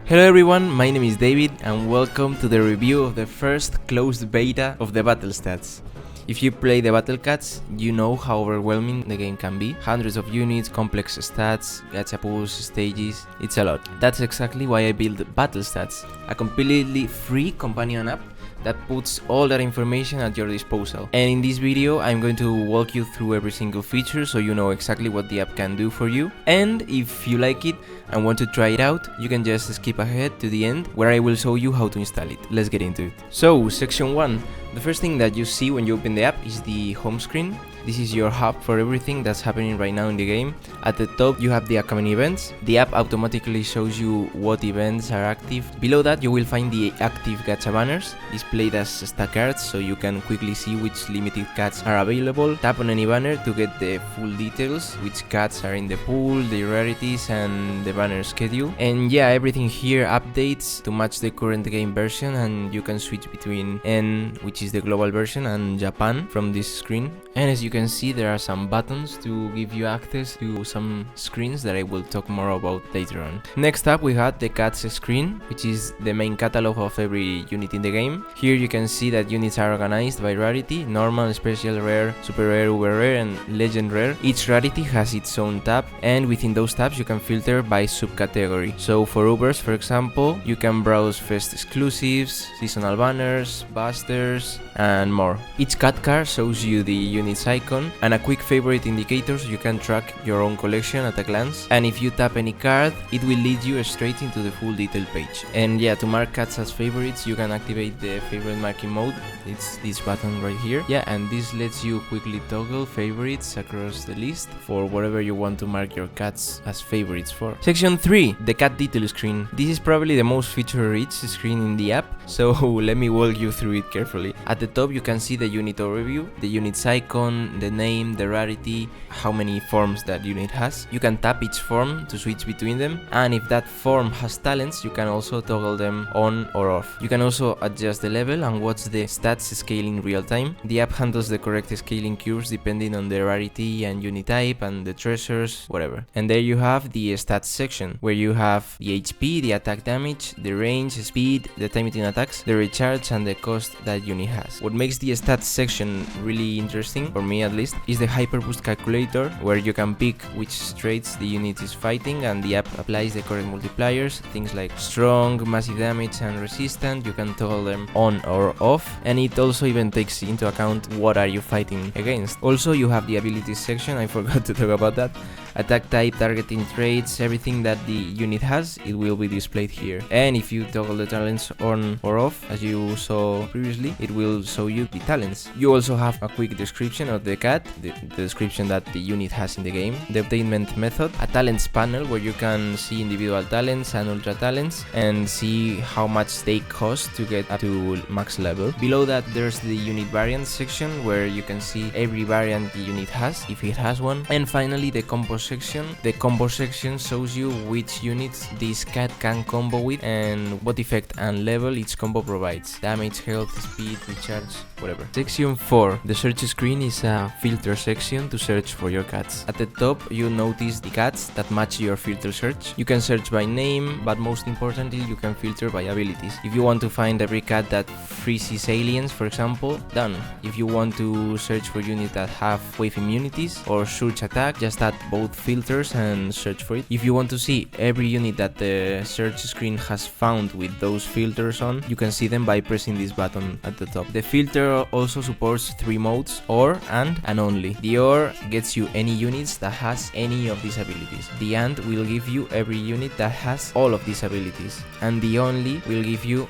Hello everyone, my name is David and welcome to the review of the first closed beta of the battle stats. If you play the battle cats, you know how overwhelming the game can be. Hundreds of units, complex stats, gacha pools, stages, it's a lot. That's exactly why I built Battle Stats, a completely free companion app that puts all that information at your disposal. And in this video, I'm going to walk you through every single feature so you know exactly what the app can do for you. And if you like it and want to try it out, you can just skip ahead to the end where I will show you how to install it. Let's get into it. So, section 1. The first thing that you see when you open the app is the home screen. This is your hub for everything that's happening right now in the game. At the top you have the upcoming events. The app automatically shows you what events are active. Below that you will find the active gacha banners, displayed as stack cards so you can quickly see which limited cats are available. Tap on any banner to get the full details, which cats are in the pool, the rarities and the banner schedule. And yeah, everything here updates to match the current game version, and you can switch between N, which is the global version, and Japan from this screen. And as you can see, there are some buttons to give you access to some screens that I will talk more about later on. Next up we had the cats screen, which is the main catalog of every unit in the game. Here you can see that units are organized by rarity: normal, special, rare, super rare, uber rare and legend rare. Each rarity has its own tab, and within those tabs you can filter by subcategory. So for ubers, for example, you can browse fest exclusives, seasonal banners, busters and more. Each cat card shows you the unit's icon and a quick favorite indicator so you can track your own collection at a glance. And if you tap any card, it will lead you straight into the full detail page. And yeah, to mark cats as favorites, you can activate the favorite marking mode. It's this button right here. Yeah, and this lets you quickly toggle favorites across the list for whatever you want to mark your cats as favorites for. Section 3, the cat detail screen. This is probably the most feature-rich screen in the app, so let me walk you through it carefully. At the top you can see the unit overview, the unit's icon, the name, the rarity, how many forms that unit has. You can tap each form to switch between them, and if that form has talents, you can also toggle them on or off. You can also adjust the level and watch the stats scale in real time. The app handles the correct scaling curves depending on the rarity and unit type and the treasures, whatever. And there you have the stats section, where you have the HP, the attack damage, the range, speed, the time between attacks, the recharge and the cost that unit has. What makes the stats section really interesting, for me at least, is the hyper boost calculator, where you can pick which traits the unit is fighting and the app applies the correct multipliers. Things like strong, massive damage and resistant, you can toggle them on or off, and it also even takes into account what are you fighting against. Also you have the abilities section, I forgot to talk about that. Attack type, targeting traits, everything that the unit has, it will be displayed here. And if you toggle the talents on or off, as you saw previously, it will show you the talents. You also have a quick description of the cat, the description that the unit has in the game, the obtainment method, a talents panel where you can see individual talents and ultra talents and see how much they cost to get up to max level. Below that there's the unit variants section, where you can see every variant the unit has, if it has one. And finally the combo section. The combo section shows you which units this cat can combo with and what effect and level each combo provides: damage, health, speed, recharge, whatever. Section 4. The search screen is a filter section to search for your cats. At the top you notice the cats that match your filter search. You can search by name, but most importantly you can filter by abilities. If you want to find every cat that freezes aliens, for example, done. If you want to search for units that have wave immunities or surge attack, just add both filters and search for it. If you want to see every unit that the search screen has found with those filters on, you can see them by pressing this button at the top. The filter also supports 3 modes: or, and only. The or gets you any units that has any of these abilities. The and will give you every unit that has all of these abilities. And the only will give you,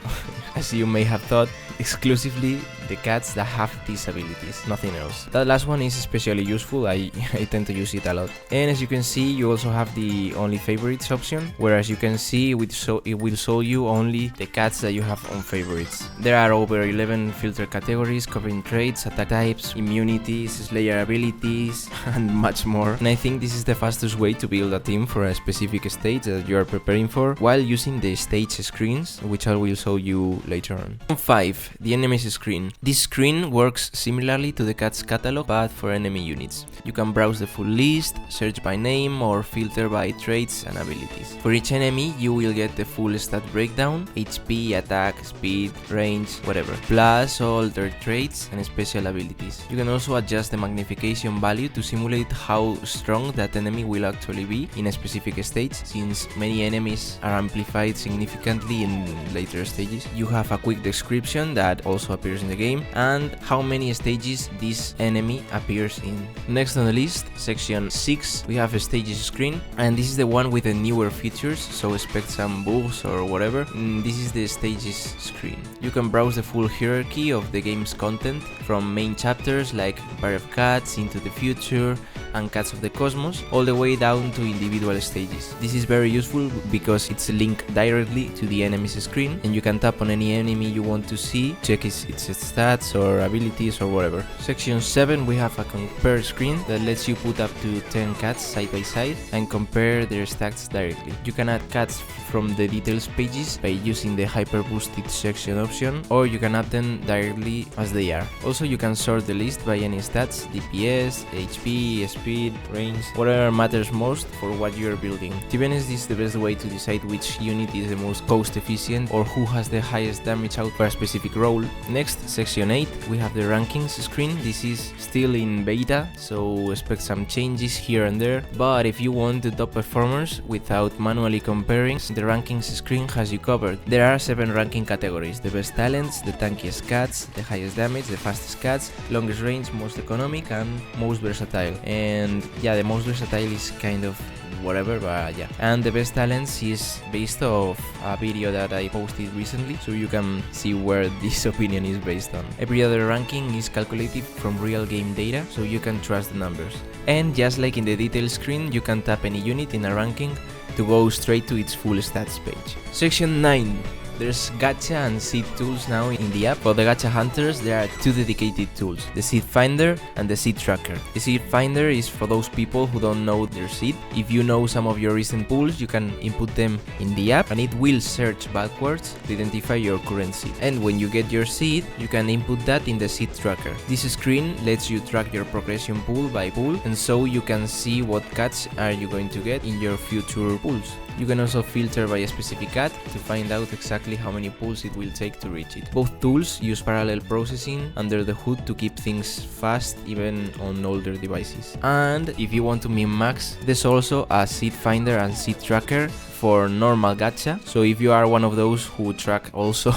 as you may have thought, exclusively the cats that have these abilities, nothing else. That last one is especially useful, I tend to use it a lot. And as you can see, you also have the only favorites option, whereas you can see it will show you only the cats that you have on favorites. There are over 11 filter categories covering traits, attack types, immunities, slayer abilities and much more. And I think this is the fastest way to build a team for a specific stage that you are preparing for, while using the stage screens, which I will show you later on. 5. The enemies screen. This screen works similarly to the cat's catalog, but for enemy units. You can browse the full list, search by name or filter by traits and abilities. For each enemy you will get the full stat breakdown, HP, attack, speed, range, whatever, plus all their traits and special abilities. You can also adjust the magnification value to simulate how strong that enemy will actually be in a specific stage, since many enemies are amplified significantly in later stages. You have a quick description that also appears in the game, and how many stages this enemy appears in. Next on the list, section 6, we have a stages screen, and this is the one with the newer features, so expect some bugs or whatever. This is the stages screen. You can browse the full hierarchy of the game's content, from main chapters like Empire of Cats, Into the Future, and Cats of the Cosmos, all the way down to individual stages. This is very useful because it's linked directly to the enemy's screen, and you can tap on any enemy you want to see, check its stats or abilities or whatever. Section 7, we have a compare screen that lets you put up to 10 cats side by side and compare their stats directly. You can add cats from the details pages by using the hyper boosted section option, or you can add them directly as they are. Also, you can sort the list by any stats, DPS, HP, speed, range, whatever matters most for what you're building. To be honest, this is the best way to decide which unit is the most cost efficient or who has the highest damage out for a specific role. Next, section 8, we have the rankings screen. This is still in beta, so expect some changes here and there, but if you want the top performers without manually comparing, the rankings screen has you covered. There are 7 ranking categories: the best talents, the tankiest cats, the highest damage, the fastest cats, longest range, most economic, and most versatile. And yeah, the most versatile is kind of whatever, but yeah. And the best talents is based off a video that I posted recently, so you can see where this opinion is based on. Every other ranking is calculated from real game data, so you can trust the numbers. And just like in the details screen, you can tap any unit in a ranking to go straight to its full stats page. Section 9. There's gacha and seed tools now in the app. For the gacha hunters, there are 2 dedicated tools, the seed finder and the seed tracker. The seed finder is for those people who don't know their seed. If you know some of your recent pools, you can input them in the app and it will search backwards to identify your current seed. And when you get your seed, you can input that in the seed tracker. This screen lets you track your progression pool by pool, and so you can see what cats are you going to get in your future pools. You can also filter by a specific cat to find out exactly how many pulls it will take to reach it. Both tools use parallel processing under the hood to keep things fast even on older devices. And if you want to min-max, there's also a seed finder and seed tracker for normal gacha. So if you are one of those who track also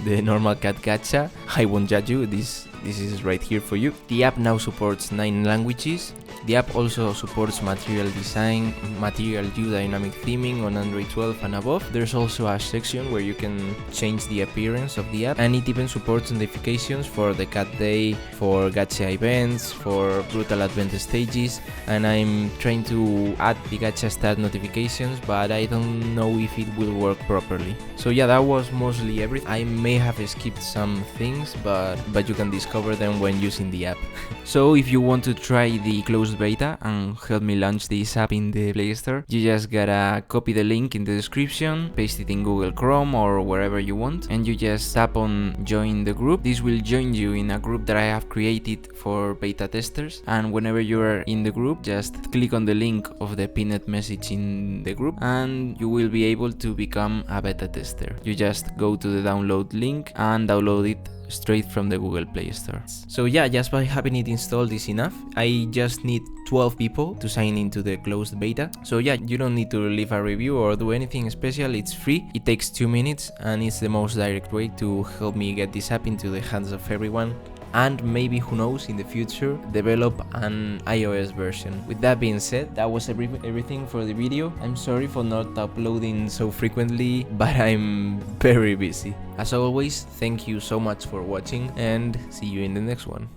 the normal cat gacha, I won't judge you, this is right here for you. The app now supports 9 languages. The app also supports material design, material view, dynamic theming on Android 12 and above. There's also a section where you can change the appearance of the app, and it even supports notifications for the cat day, for gacha events, for brutal advent stages, and I'm trying to add the gacha stat notifications, but I don't know if it will work properly. So yeah, that was mostly everything. I may have skipped some things, but you can discover them when using the app. So if you want to try the closed beta and help me launch this app in the Play Store, you just gotta copy the link in the description, paste it in Google Chrome or wherever you want, and you just tap on join the group. This will join you in a group that I have created for beta testers, and whenever you are in the group, just click on the link of the pinned message in the group and you will be able to become a beta tester. You just go to the download link and download it straight from the Google Play Store. So yeah, just by having it installed is enough. I just need 12 people to sign into the closed beta. So yeah, you don't need to leave a review or do anything special. It's free, it takes 2 minutes, and it's the most direct way to help me get this app into the hands of everyone, and maybe, who knows, in the future develop an iOS version. With that being said, that was everything for the video. I'm sorry for not uploading so frequently, but I'm very busy. As always, thank you so much for watching and see you in the next one.